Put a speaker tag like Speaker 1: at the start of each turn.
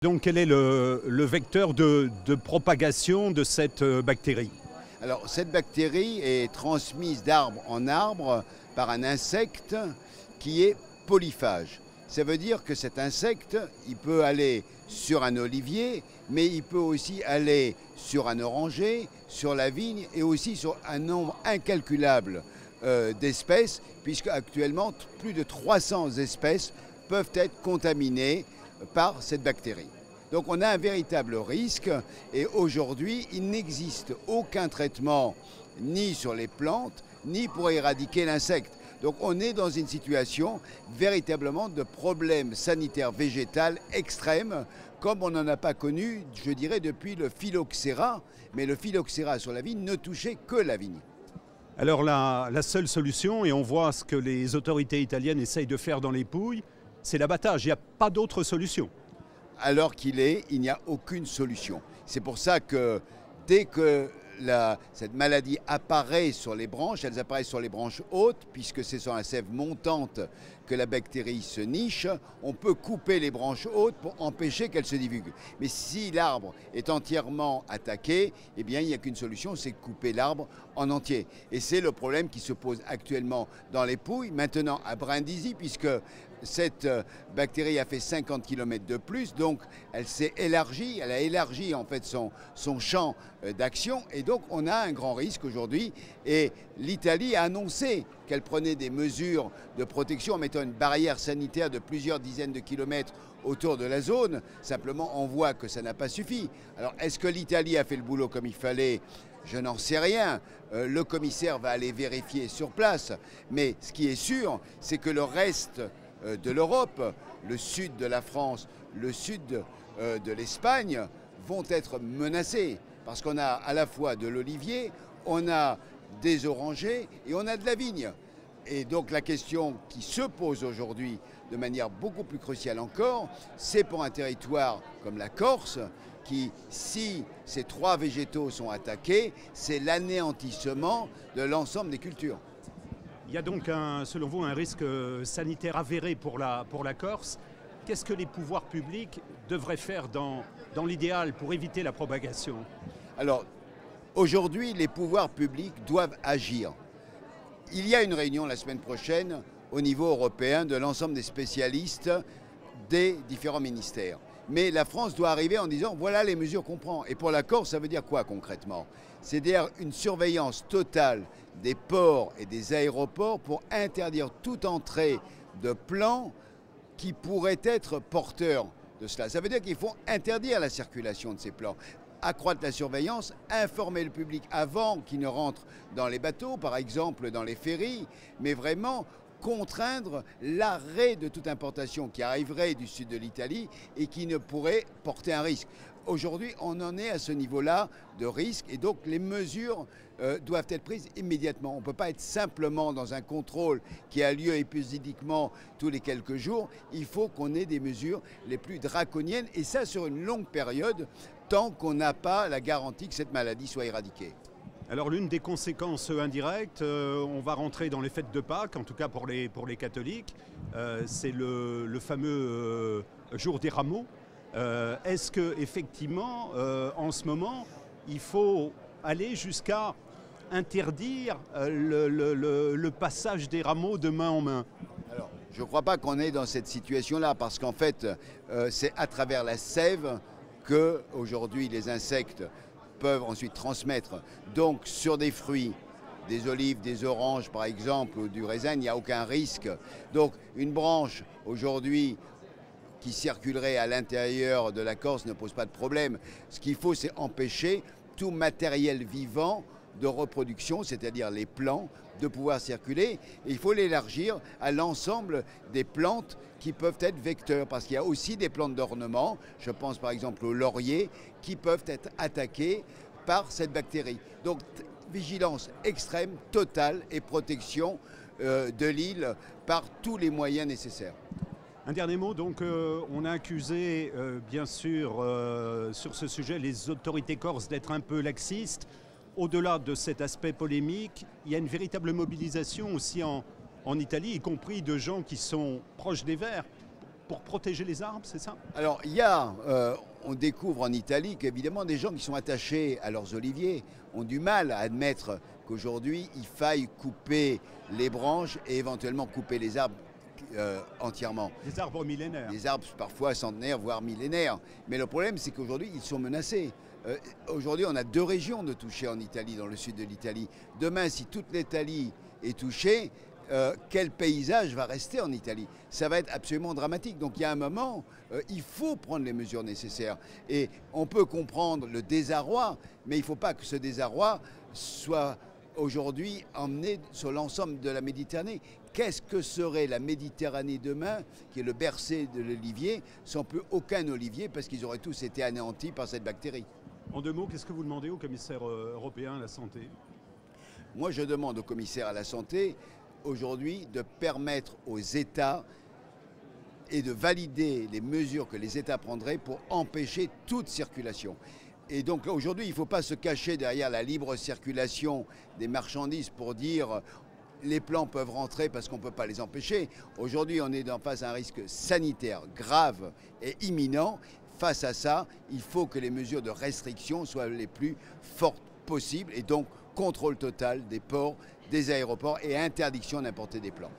Speaker 1: Donc quel est le vecteur de propagation de cette bactérie?
Speaker 2: Alors cette bactérie est transmise d'arbre en arbre par un insecte qui est polyphage. Ça veut dire que cet insecte, il peut aller sur un olivier, mais il peut aussi aller sur un oranger, sur la vigne et aussi sur un nombre incalculable d'espèces, puisque actuellement plus de 300 espèces peuvent être contaminées par cette bactérie. Donc on a un véritable risque et aujourd'hui il n'existe aucun traitement ni sur les plantes ni pour éradiquer l'insecte. Donc on est dans une situation véritablement de problème sanitaire végétal extrême comme on n'en a pas connu, je dirais, depuis le phylloxéra. Mais le phylloxéra sur la vigne ne touchait que la vigne.
Speaker 1: Alors la seule solution, et on voit ce que les autorités italiennes essayent de faire dans les Pouilles, c'est l'abattage. Il n'y a pas d'autre solution.
Speaker 2: Alors qu'il est, il n'y a aucune solution. C'est pour ça que dès que cette maladie apparaît sur les branches, elles apparaissent sur les branches hautes, puisque c'est sur la sève montante que la bactérie se niche, on peut couper les branches hautes pour empêcher qu'elle se divulgue. Mais si l'arbre est entièrement attaqué, eh bien il n'y a qu'une solution, c'est couper l'arbre en entier. Et c'est le problème qui se pose actuellement dans les Pouilles, maintenant à Brindisi, puisque cette bactérie a fait 50 km de plus, donc elle s'est élargie, elle a élargi en fait son champ d'action et donc on a un grand risque aujourd'hui et l'Italie a annoncé qu'elle prenait des mesures de protection en mettant une barrière sanitaire de plusieurs dizaines de kilomètres autour de la zone. Simplement on voit que ça n'a pas suffi. Alors est-ce que l'Italie a fait le boulot comme il fallait ? Je n'en sais rien. Le commissaire va aller vérifier sur place. Mais ce qui est sûr, c'est que le reste de l'Europe, le sud de la France, le sud de l'Espagne vont être menacés parce qu'on a à la fois de l'olivier, on a des orangers et on a de la vigne. Et donc la question qui se pose aujourd'hui de manière beaucoup plus cruciale encore, c'est pour un territoire comme la Corse qui, si ces trois végétaux sont attaqués, c'est l'anéantissement de l'ensemble des cultures.
Speaker 1: Il y a donc, selon vous, un risque sanitaire avéré pour la Corse. Qu'est-ce que les pouvoirs publics devraient faire dans l'idéal pour éviter la propagation?
Speaker 2: Alors, aujourd'hui, les pouvoirs publics doivent agir. Il y a une réunion la semaine prochaine au niveau européen de l'ensemble des spécialistes des différents ministères. Mais la France doit arriver en disant voilà les mesures qu'on prend. Et pour la Corse, ça veut dire quoi concrètement? C'est-à-dire une surveillance totale des ports et des aéroports pour interdire toute entrée de plants qui pourraient être porteurs de cela. Ça veut dire qu'il faut interdire la circulation de ces plants, accroître la surveillance, informer le public avant qu'il ne rentre dans les bateaux, par exemple dans les ferries, mais vraiment contraindre l'arrêt de toute importation qui arriverait du sud de l'Italie et qui ne pourrait porter un risque. Aujourd'hui, on en est à ce niveau-là de risque et donc les mesures doivent être prises immédiatement. On ne peut pas être simplement dans un contrôle qui a lieu épisodiquement tous les quelques jours. Il faut qu'on ait des mesures les plus draconiennes et ça sur une longue période tant qu'on n'a pas la garantie que cette maladie soit éradiquée.
Speaker 1: Alors l'une des conséquences indirectes, on va rentrer dans les fêtes de Pâques, en tout cas pour les catholiques, c'est le fameux jour des rameaux. Est-ce qu'effectivement, en ce moment, il faut aller jusqu'à interdire le passage des rameaux de main en main?
Speaker 2: Alors, je ne crois pas qu'on est dans cette situation-là, parce qu'en fait, c'est à travers la sève que aujourd'hui les insectes peuvent ensuite transmettre. Donc sur des fruits, des olives, des oranges par exemple, ou du raisin, il n'y a aucun risque. Donc une branche aujourd'hui qui circulerait à l'intérieur de la Corse ne pose pas de problème. Ce qu'il faut, c'est empêcher tout matériel vivant de reproduction, c'est-à-dire les plants, de pouvoir circuler. Et il faut l'élargir à l'ensemble des plantes qui peuvent être vecteurs, parce qu'il y a aussi des plantes d'ornement, je pense par exemple au laurier, qui peuvent être attaquées par cette bactérie. Donc vigilance extrême, totale et protection de l'île par tous les moyens nécessaires.
Speaker 1: Un dernier mot, donc on a accusé bien sûr sur ce sujet les autorités corses d'être un peu laxistes. Au-delà de cet aspect polémique, il y a une véritable mobilisation aussi en Italie, y compris de gens qui sont proches des Verts, pour protéger les arbres, c'est ça?
Speaker 2: Alors, on découvre en Italie qu'évidemment des gens qui sont attachés à leurs oliviers ont du mal à admettre qu'aujourd'hui il faille couper les branches et éventuellement couper les arbres entièrement.
Speaker 1: Des arbres millénaires.
Speaker 2: Des arbres parfois centenaires, voire millénaires. Mais le problème, c'est qu'aujourd'hui, ils sont menacés. Aujourd'hui, on a 2 régions de toucher en Italie, dans le sud de l'Italie. Demain, si toute l'Italie est touchée, quel paysage va rester en Italie? Ça va être absolument dramatique. Donc il y a un moment, il faut prendre les mesures nécessaires. Et on peut comprendre le désarroi, mais il ne faut pas que ce désarroi soit aujourd'hui emmené sur l'ensemble de la Méditerranée. Qu'est-ce que serait la Méditerranée demain, qui est le berceau de l'olivier, sans plus aucun olivier, parce qu'ils auraient tous été anéantis par cette bactérie?
Speaker 1: En 2 mots, qu'est-ce que vous demandez au commissaire européen à la santé?
Speaker 2: Moi, je demande au commissaire à la santé, aujourd'hui, de permettre aux États et de valider les mesures que les États prendraient pour empêcher toute circulation. Et donc aujourd'hui, il ne faut pas se cacher derrière la libre circulation des marchandises pour dire les plants peuvent rentrer parce qu'on ne peut pas les empêcher. Aujourd'hui, on est face à un risque sanitaire grave et imminent. Face à ça, il faut que les mesures de restriction soient les plus fortes possibles et donc contrôle total des ports, des aéroports et interdiction d'importer des plants.